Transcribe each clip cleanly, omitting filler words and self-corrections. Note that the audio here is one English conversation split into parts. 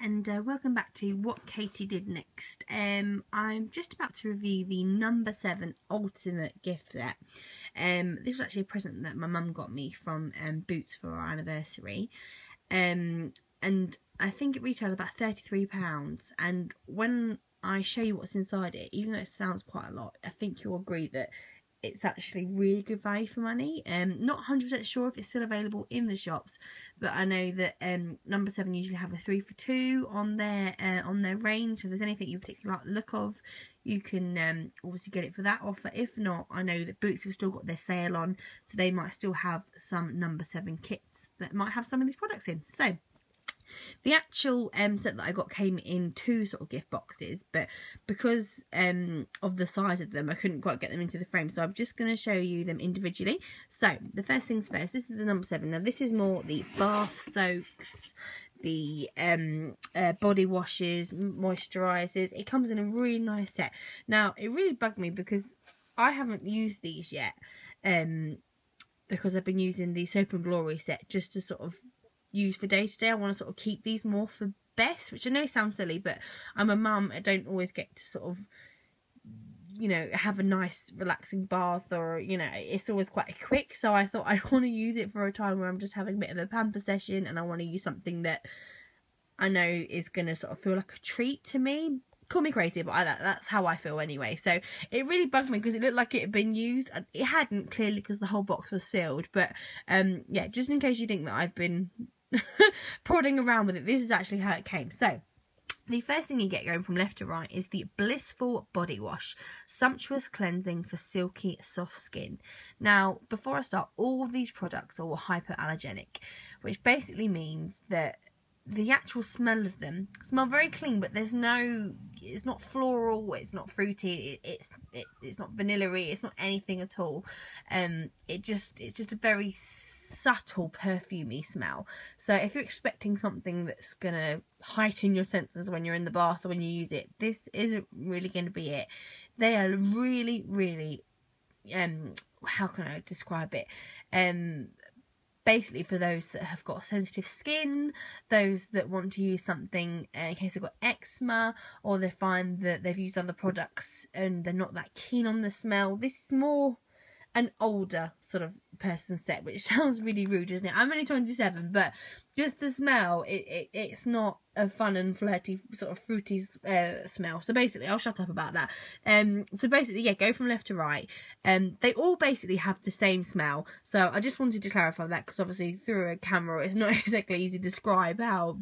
and welcome back to What Katie Did Next. I'm just about to review the number 7 Ultimate gift set. This was actually a present that my mum got me from Boots for our anniversary. And I think it retailed about £33, and when I show you what's inside it, even though it sounds quite a lot, I think you'll agree that it's actually really good value for money. Not 100% sure if it's still available in the shops, but I know that number 7 usually have a 3 for 2 on their range. So if there's anything you particularly like the look of, you can obviously get it for that offer. If not, I know that Boots have still got their sale on, so they might still have some number 7 kits that might have some of these products in. So the actual set that I got came in 2 sort of gift boxes, but because of the size of them, I couldn't quite get them into the frame, so I'm just going to show you them individually. So the first things first, this is the number 7. Now this is more the bath soaks, the body washes, moisturisers. It comes in a really nice set. Now it really bugged me because I haven't used these yet, because I've been using the Soap and Glory set just to sort of use for day to day. I want to sort of keep these more for best, which I know sounds silly, but I'm a mum. I don't always get to sort of, you know, have a nice relaxing bath, or, you know, it's always quite quick. So I thought I want to use it for a time where I'm just having a bit of a pamper session, and I want to use something that I know is going to sort of feel like a treat to me. Call me crazy, but that's how I feel anyway. So it really bugged me because it looked like it had been used. It hadn't, clearly, because the whole box was sealed. But yeah, just in case you think that I've been prodding around with it, this is actually how it came. So the first thing you get going from left to right is the Blissful Body Wash, sumptuous cleansing for silky soft skin. Now before I start, all of these products are hypoallergenic, which basically means that the actual smell of them smell very clean, but there's no, it's not floral, it's not fruity, it's not vanilla-y, it's not anything at all. It's just a very subtle perfumey smell. So if you're expecting something that's gonna heighten your senses when you're in the bath or when you use it, this isn't really going to be it. They are really how can I describe it, basically for those that have got sensitive skin, those that want to use something in case they've got eczema, or they find that they've used other products and they're not that keen on the smell. This is more an older sort of person set, which sounds really rude, isn't it? I'm only 27, but just the smell, it's not a fun and flirty sort of fruity smell. So basically, I'll shut up about that. So basically, yeah, go from left to right. They all basically have the same smell. So I just wanted to clarify that, because obviously through a camera, it's not exactly easy to describe how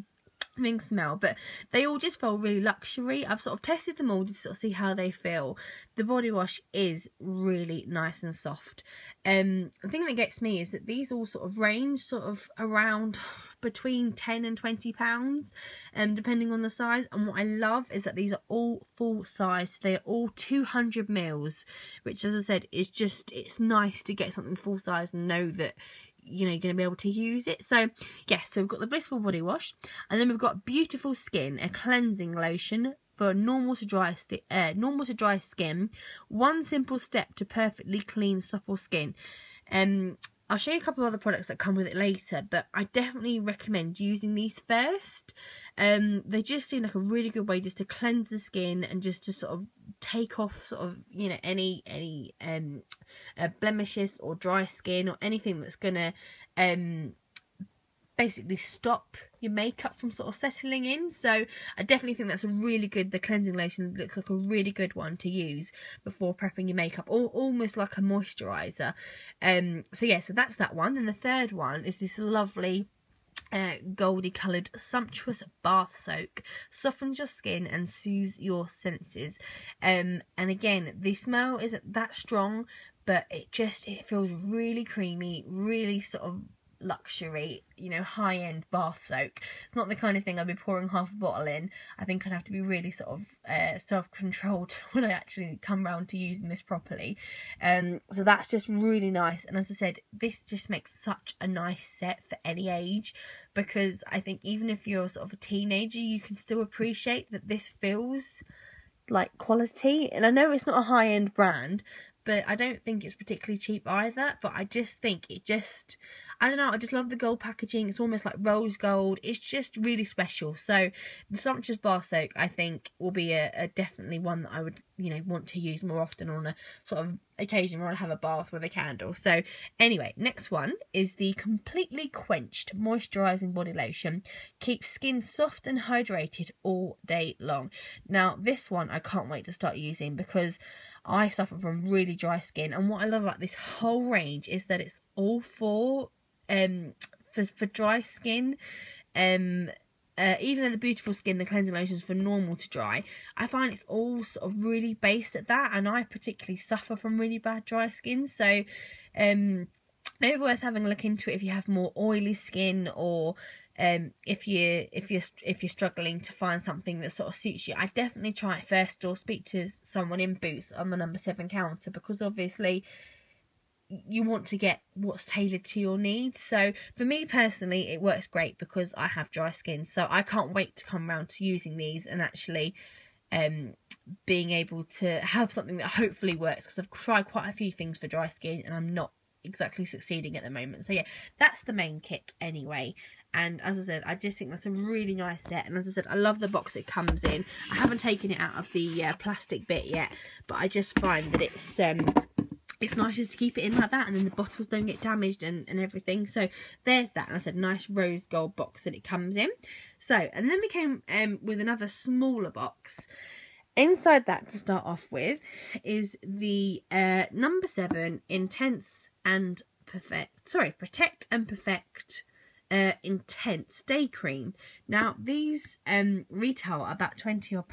things smell, but they all just feel really luxury. I've sort of tested them all to sort of see how they feel. The body wash is really nice and soft. The thing that gets me is that these all sort of range sort of around between £10 and £20, depending on the size. And what I love is that these are all full size. They are all 200 mils, which, as I said, is just, it's nice to get something full size and know that, you know, you're going to be able to use it. So yes, so we've got the Blissful Body Wash, and then we've got Beautiful Skin, a cleansing lotion for normal to dry skin. One simple step to perfectly clean, supple skin. I'll show you a couple of other products that come with it later, but I definitely recommend using these first. They just seem like a really good way just to cleanse the skin and just to sort of take off sort of, you know, any blemishes or dry skin or anything that's gonna basically stop your makeup from sort of settling in. So I definitely think that's a really good, the cleansing lotion looks like a really good one to use before prepping your makeup, or almost like a moisturiser. So yeah, so that's that one. And the third one is this lovely goldy coloured sumptuous bath soak, softens your skin and soothes your senses. And again, the smell isn't that strong, but it feels really creamy, really sort of luxury, you know, high-end bath soak. It's not the kind of thing I'd be pouring half a bottle in. I think I'd have to be really sort of self-controlled when I actually come round to using this properly. So that's just really nice. And as I said, this just makes such a nice set for any age, because I think even if you're sort of a teenager, you can still appreciate that this feels like quality. And I know it's not a high-end brand, but I don't think it's particularly cheap either. But I just think I don't know, I just love the gold packaging. It's almost like rose gold. It's just really special. So the Sumptuous Bar Soak, I think, will be a definitely one that I would, you know, want to use more often on a sort of occasion where I have a bath with a candle. So anyway, next one is the Completely Quenched Moisturising Body Lotion. Keeps skin soft and hydrated all day long. Now this one I can't wait to start using because I suffer from really dry skin, and what I love about this whole range is that it's all for dry skin. Even though the Beautiful Skin, the cleansing lotions for normal to dry, I find it's all sort of really based at that, and I particularly suffer from really bad dry skin. So maybe worth having a look into it if you have more oily skin, or if you're struggling to find something that sort of suits you. I definitely try it first, or speak to someone in Boots on the number 7 counter, because obviously you want to get what's tailored to your needs. So for me personally, it works great because I have dry skin, so I can't wait to come around to using these and actually being able to have something that hopefully works, because I've tried quite a few things for dry skin and I'm not exactly succeeding at the moment. So yeah, that's the main kit anyway. And as I said, I just think that's a really nice set. And as I said, I love the box it comes in. I haven't taken it out of the plastic bit yet, but I just find that it's nice just to keep it in like that, and then the bottles don't get damaged and everything. So there's that. And I said, nice rose gold box that it comes in. So, and then we came with another smaller box. Inside that, to start off with, is the number 7 Intense and Protect and Perfect Intense Day Cream. Now these retail about £20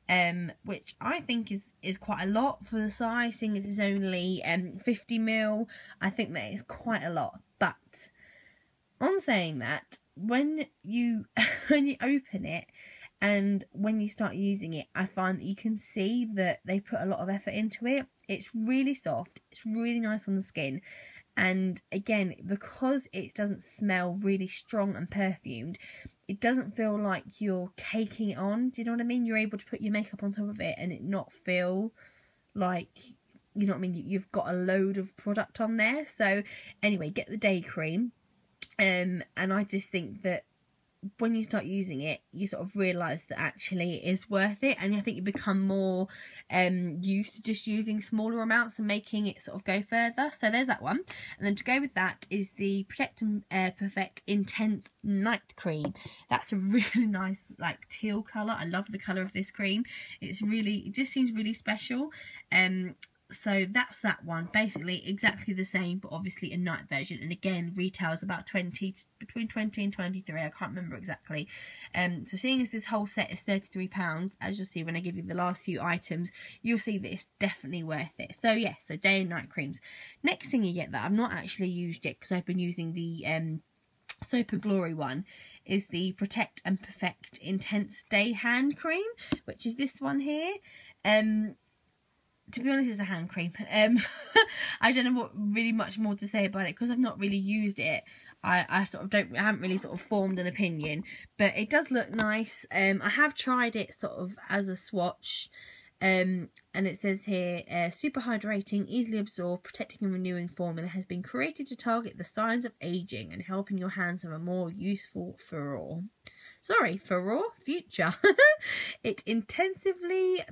odd, which I think is quite a lot for the size, seeing as it's only 50ml. I think that is quite a lot. But on saying that, when you open it and when you start using it, I find that you can see that they put a lot of effort into it. It's really soft, it's really nice on the skin, and again, because it doesn't smell really strong and perfumed, it doesn't feel like you're caking it on. Do you know what I mean? You're able to put your makeup on top of it and it not feel like, you know what I mean, you've got a load of product on there. So anyway, get the day cream, and I just think that when you start using it, you sort of realise that actually it is worth it, and I think you become more used to just using smaller amounts and making it sort of go further. So there's that one. And then to go with that is the Protect and Perfect Intense Night Cream. That's a really nice like teal colour. I love the colour of this cream. It just seems really special. So that's that one, basically exactly the same, but obviously a night version, and again retails about between 20 and 23, I can't remember exactly. So seeing as this whole set is £33, as you'll see when I give you the last few items, you'll see that it's definitely worth it. So yeah, so day and night creams. Next thing you get that I've not actually used yet because I've been using the Soap & Glory one, is the Protect and Perfect Intense Day Hand Cream, which is this one here. To be honest, it's a hand cream. I don't know what really much more to say about it because I've not really used it. I haven't really sort of formed an opinion, but it does look nice. I have tried it sort of as a swatch, and it says here, super hydrating, easily absorbed, protecting and renewing formula has been created to target the signs of aging and helping your hands have a more youthful future. It intensively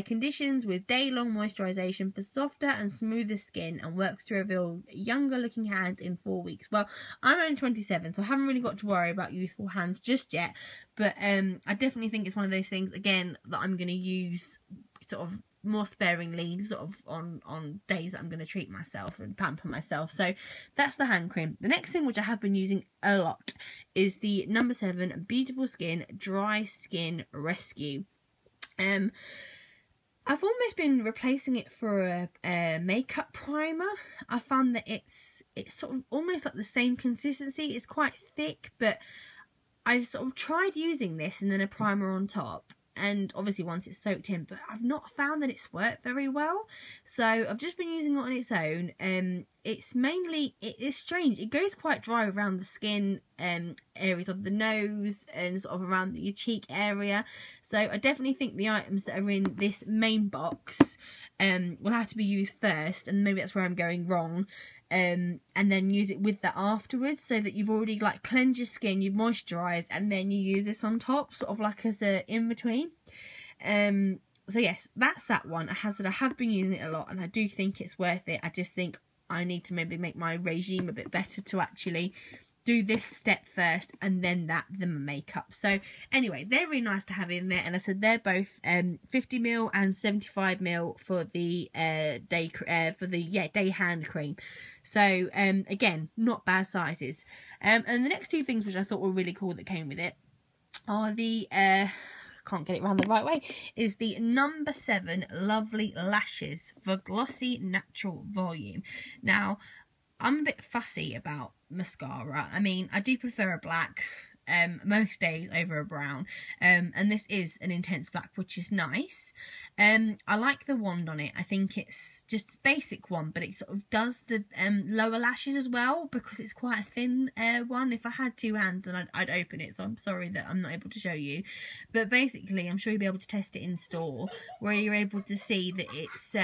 conditions with day-long moisturisation for softer and smoother skin and works to reveal younger looking hands in 4 weeks. Well, I'm only 27, so I haven't really got to worry about youthful hands just yet, but I definitely think it's one of those things, again, that I'm going to use sort of more sparingly, sort of on days that I'm going to treat myself and pamper myself. So that's the hand cream. The next thing, which I have been using a lot, is the number 7 Beautiful Skin Dry Skin Rescue. I've almost been replacing it for a makeup primer. I found that it's sort of almost like the same consistency. It's quite thick, but I've sort of tried using this and then a primer on top, and obviously once it's soaked in, but I've not found that it's worked very well. So I've just been using it on its own. It's strange, it goes quite dry around the skin areas of the nose and sort of around your cheek area. So I definitely think the items that are in this main box will have to be used first, and maybe that's where I'm going wrong. and then use it with that afterwards, so that you've already like cleansed your skin, you've moisturized, and then you use this on top, sort of like as a in between. So yes, that's that one. I have been using it a lot, and I do think it's worth it. I just think I need to maybe make my regime a bit better to actually do this step first and then the makeup. So anyway, they're really nice to have in there, and I said they're both 50ml and 75ml for the day hand cream. So again, not bad sizes. And the next two things which I thought were really cool that came with it are the can't get it around the right way, is the number 7 Lovely Lashes for Glossy Natural Volume. Now, I'm a bit fussy about mascara. I mean, I do prefer a black most days over a brown, and this is an intense black, which is nice. I like the wand on it. I think it's just a basic one, but it sort of does the lower lashes as well, because it's quite a thin one. If I had two hands, then I'd open it, so I'm sorry that I'm not able to show you, but basically I'm sure you'll be able to test it in store, where you're able to see that it's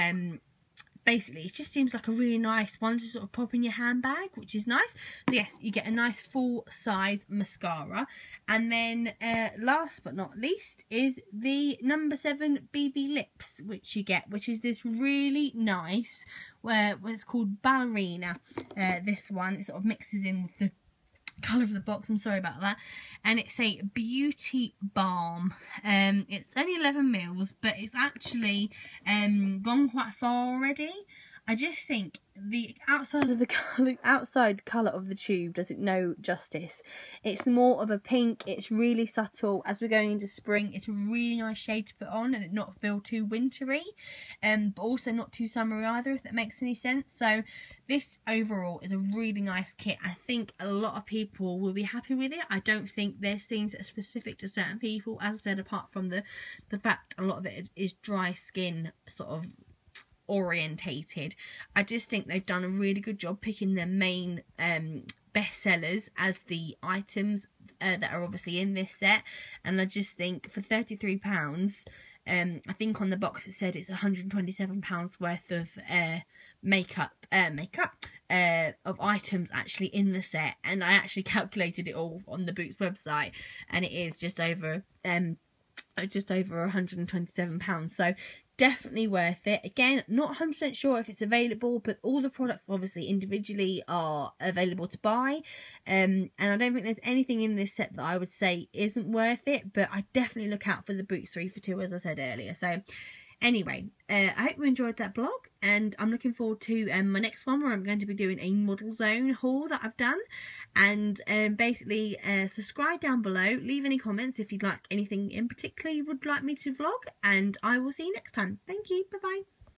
basically, it just seems like a really nice one to sort of pop in your handbag, which is nice. So yes, you get a nice full size mascara. And then last but not least is the number 7 BB Lips, which you get, which is this really nice, where it's called Ballerina. This one, it sort of mixes in with the colour of the box, I'm sorry about that, and it's a beauty balm. It's only 11ml, but it's actually gone quite far already. I just think the outside colour of the tube does it no justice. It's more of a pink, it's really subtle. As we're going into spring, it's a really nice shade to put on and it not feel too wintry, but also not too summery either, if that makes any sense. So this overall is a really nice kit. I think a lot of people will be happy with it. I don't think there's things that are specific to certain people, as I said, apart from the fact a lot of it is dry skin sort of orientated. I just think they've done a really good job picking their main best sellers as the items that are obviously in this set, and I just think for £33, I think on the box it said it's £127 worth of makeup of items actually in the set, and I actually calculated it all on the Boots website, and it is just over £127. So definitely worth it. Again, not 100% sure if it's available, but all the products obviously individually are available to buy, and I don't think there's anything in this set that I would say isn't worth it, but I definitely look out for the Boots 3 for 2, as I said earlier. So anyway, I hope you enjoyed that blog, and I'm looking forward to my next one, where I'm going to be doing a Model Zone haul that I've done. And basically subscribe down below, leave any comments if you'd like anything in particular you would like me to vlog, and I will see you next time. Thank you, bye bye.